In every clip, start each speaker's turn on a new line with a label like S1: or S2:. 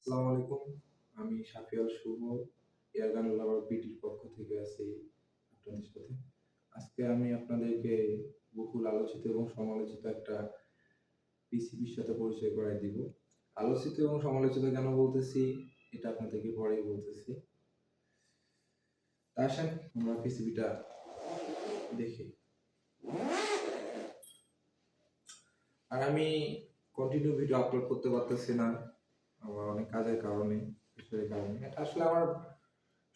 S1: আসসালামু আলাইকুম। আমি শাফিউল শুভ এয়ারগান লাভার পিটির পক্ষ থেকে আছি আপনাদের সাথে। আজকে আমি আপনাদেরকে বহুল আলোচিত এবং সমালোচিত একটা পিসিবির সাথে পরিচয় করায় দিব। আলোচিত এবং সমালোচিত কেন বলতেছি এটা আপনাদেরকে পরেই বলতেছি। তা আসেন আমরা পিসিবিটা দেখি। আর আমি কন্টিনিউ ভিডিও আপলোড করতে পারতেছি না। আমার অনেক কাজের কারণে, প্রেশারের কারণে। এটা আসলে আমার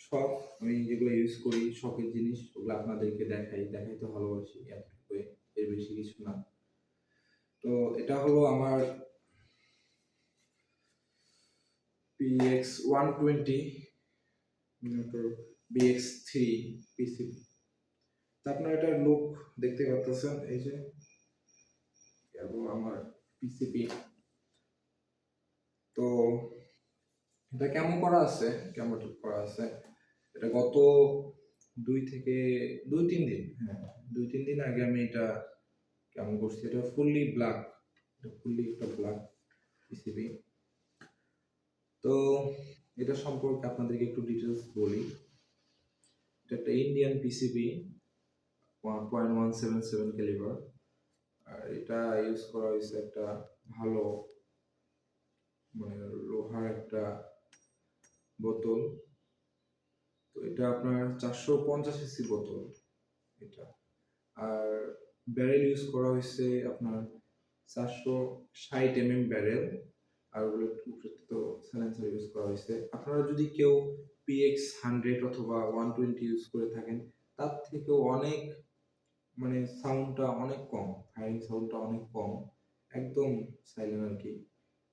S1: শখ। আমি যেগুলো ইউজ করি শখের জিনিস ওগুলো আপনাদেরকে দেখাইতে ভালোবাসি এতটুকুই, এর বেশি কিছু না। তো এটা হলো আমার PX120 BX3 পিসিবি। তা আপনারা এটার লুক দেখতে পাচ্ছেন, এই যে এবং আমার পিসিবি। তো এটা কেমন করা আছে, কেমন করা আছে, এটা গত 2 থেকে 3 দিন, হ্যাঁ 2-3 দিন আগে আমি এটা কেমন করছি। এটা ফুললি ব্ল্যাক, এটা ফুললি একটা ব্ল্যাক পিসিবি। তো এটা সম্পর্কে আপনাদেরকে একটু ডিটেলস বলি। এটা একটা ইন্ডিয়ান পিসিবি 1.177 ক্যালিবার। আর এটা ইউজ করা হয়েছে একটা ভালো মানে লোহার একটা বোতল। তো এটা আপনার 450 সিসি বোতল এটা। আর ব্যারেল ইউজ করা হয়েছে আপনার 460 ব্যারেল। আর ওগুলো তো সাইলেন্সার ইউজ করা হয়েছে। আপনারা যদি কেউ PX100 অথবা 120 ইউজ করে থাকেন, তার থেকেও অনেক মানে সাউন্ডটা অনেক কম, ফায়ারিং সাউন্ডটা অনেক কম, একদম সাইলেন্ট আর কি।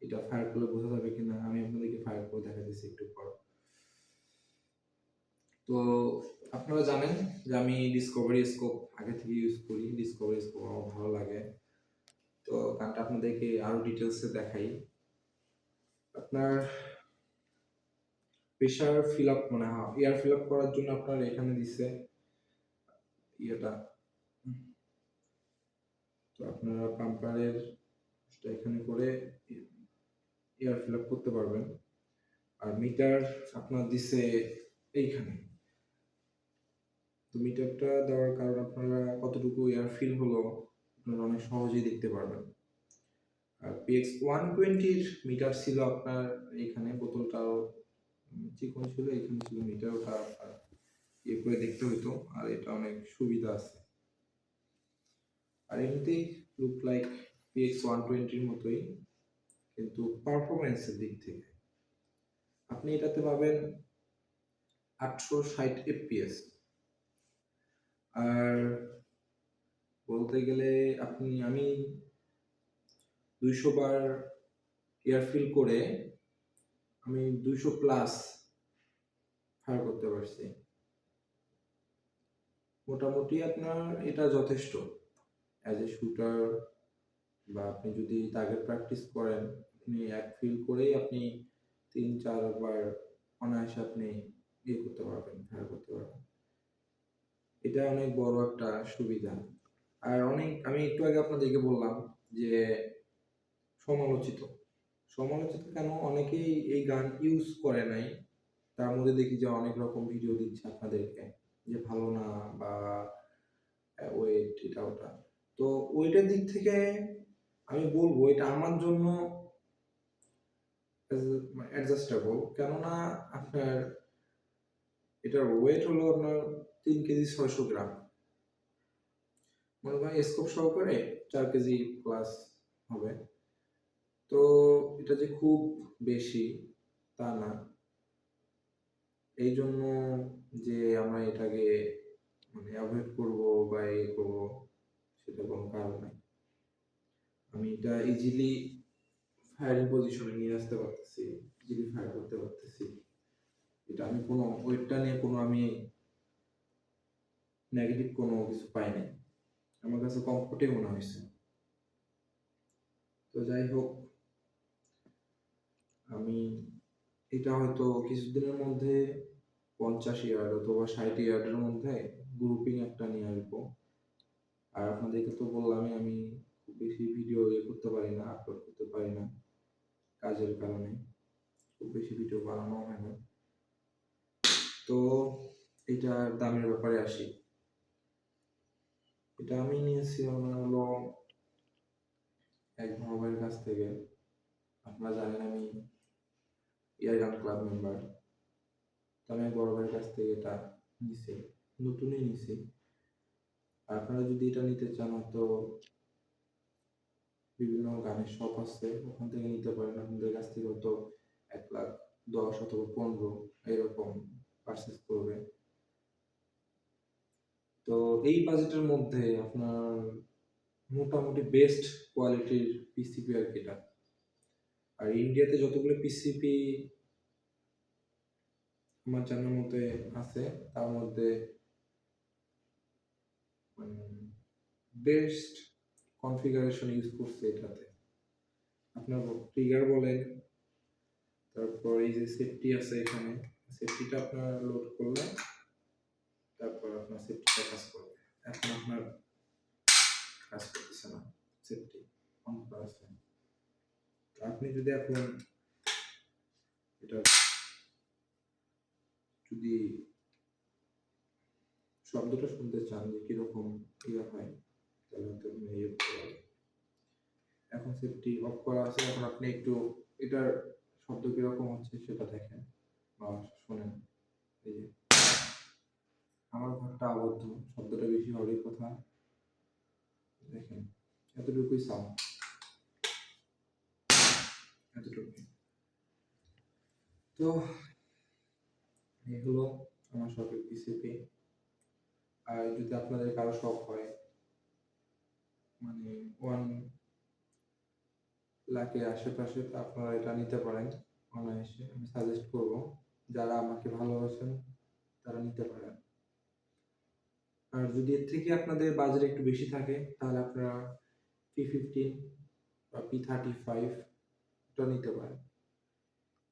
S1: এটা ফায়ার করলে বোঝা যাবে কিনা আমি আপনাদেরকে ফায়ার করে দেখাতেছি একটু পর। তো আপনারা জানেন যে আমি ডিসকভারি স্কোপ আগে থেকে ইউজ করি। ডিসকভারি স্কোপ আমার ভালো লাগে। তো গানটা আপনাদেরকে আরো ডিটেলসে দেখাই। আপনার প্রেশার ফিল আপ মানে এয়ার ফিল আপ করার জন্য আপনার এখানে দিচ্ছে ইয়েটা। তো আপনারা পাম্পারের এখানে করে এয়ার ফিল আপ করতে পারবেন। আর মিটার আপনার দিচ্ছে এইখানে। তো মিটারটা দেওয়ার কারণে আপনারা কতটুকু এয়ার ফিল হলো আপনারা অনেক সহজেই দেখতে পারবেন। আর PX120 মিটার ছিল আপনার এখানে, বোতলটাও চিকন ছিল, এখানে ছিল মিটার, ওটা ইয়ে করে দেখতে হইতো। আর এটা অনেক সুবিধা আছে। আর এমনিতেই লুক লাইক PX120 মতোই, কিন্তু পারফরমেন্সের দিক থেকে আপনি এটাতে পাবেন 860 FPS। আর বলতে গেলে আমি 200 বার এয়ার ফিল করে আমি 200 প্লাস ফায়ার করতে পারছি। মোটামুটি আপনার এটা যথেষ্ট অ্যাজ এ শুটার, বা আপনি যদি টার্গেট প্র্যাকটিস করেন, আপনি এক ফিল করেই আপনি 3-4 বার অনায়াসে আপনি ইয়ে করতে পারবেন, ফায়ার করতে পারবেন। এটা অনেক বড় একটা সুবিধা। আর আমি একটু আগে আপনাদেরকে বললাম যে সমালোচিত। সমালোচিত কেন, অনেকেই এই গান ইউজ করে নাই, তার মধ্যে দেখি যে অনেক রকম ভিডিও দিচ্ছে আপনাদেরকে যে ভালো না, বা ওয়েট এটা ওটা। তো ওইটার দিক থেকে আমি বলবো এটা আমার জন্য অ্যাডজাস্টেবল। কেননা আপনার এটার ওয়েট হলো আপনার 3 কেজি 600 গ্রাম, মনে করেন স্কোপ সহকারে 4 কেজি প্লাস হবে। তো এটা যে খুব বেশি তা না। এই জন্য যে আমরা এটাকে মানে অ্যাভয়েড করবো বা ইয়ে করবো, সেটা কোনো কারণ নাই। আমি এটা ইজিলি ফায়ারিং পজিশনে নিয়ে আসতে পারতেছি, ইজিলি ফায়ার করতে পারতেছি। এটা আমি কোনো ওয়েটটা নিয়ে কোনো আমি নেগেটিভ কোনো কিছু পাই নাই, আমার কাছে কমফোর্টই মনে হয়েছে। তো যাই হোক, আমি এটা হয়তো কিছুদিনের মধ্যে 50 ইয়ার্ড অথবা 60 ইয়ার্ডের মধ্যে গ্রুপিং একটা নিয়ে আসবো। আর আপনাদেরকে তো বললামই আমি খুব বেশি ভিডিও ইয়ে করতে পারি না, আপলোড করতে পারি না কাজের কারণে। খুব বেশি ভিডিও বানানো হয় না। তো এটার দামের ব্যাপারে আসি। এটা আমি নিয়েছি আমার হলো এক বড় ভাইয়ের কাছ থেকে। আপনারা জানেন আমি এয়ারগান ক্লাব মেম্বার। তো আমি এক বড় ভাইয়ের কাছ থেকে এটা নিছি, নতুনই নিছি। আপনারা যদি এটা নিতে চান তো বিভিন্ন গানের শপ আছে, ওখান থেকে নিতে পারেন। আপনাদের কাছ থেকে হয়তো 1,10,000 অথবা 15 এরকম পারচেজ করবে। তো এই বাজেটের মধ্যে আপনার মোটামুটি বেস্ট কোয়ালিটির পিসিপি আর কি এটা। আর ইন্ডিয়াতে যতগুলো পিসিপি আমার জানার মতে আছে, তার মধ্যে বেস্ট কনফিগারেশন ইউজ করছে এটাতে। আপনার ট্রিগার বলেন, তারপর এই যে সেফটি আছে এখানে, সেফটিটা আপনার লোড করলে তারপর আপনার সেফটিটা কাজ করবে। এখন আপনার কাজ করতেছে না, সেফটি অন করা আছে। আপনি যদি এখন এটা যদি শব্দটা শুনতে চান যে কিরকম ইয়ে হয়, তাহলে হয়তো আপনি ইয়ে করতে পারেন। এখন সেফটি অফ করা আছে, এখন আপনি একটু এটার শব্দ কিরকম হচ্ছে সেটা দেখেন বা শোনেন। এই যে আমার ঘরটা আবদ্ধ, শব্দটা বেশি হওয়ারই কথা। দেখেন এতটুকুই সাউন্ড, এতটুকুই। তো এই হলো আমার শখের পিসিপি। আর যদি আপনাদের কারো শখ হয় মানে 1 লাখের আশেপাশে, তো আপনারা এটা নিতে পারেন অনায়াসে। আমি সাজেস্ট করব, যারা আমাকে ভালোবাসেন তারা নিতে পারেন। আর যদি এর থেকে আপনাদের বাজেট একটু বেশি থাকে তাহলে আপনারা P15 বা P35 এটা নিতে পারেন।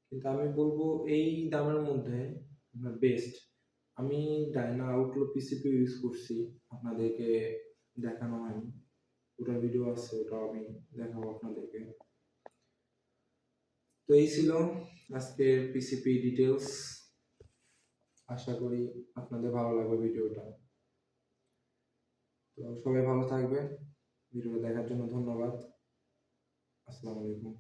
S1: কিন্তু আমি বলবো এই দামের মধ্যে আপনার বেস্ট, আমি ডায়না আউটলুক পিসিপি ইউজ করছি, আপনাদেরকে দেখানো হয়নি, ওটার ভিডিও আছে, ওটাও আমি দেখাবো আপনাদেরকে। তো এই ছিল আজকের পিসিপি ডিটেলস। আশা করি আপনাদের ভালো লাগবে ভিডিওটা। তো সবাই ভালো থাকবেন, ভিডিওটা দেখার জন্য ধন্যবাদ। আসসালামু আলাইকুম।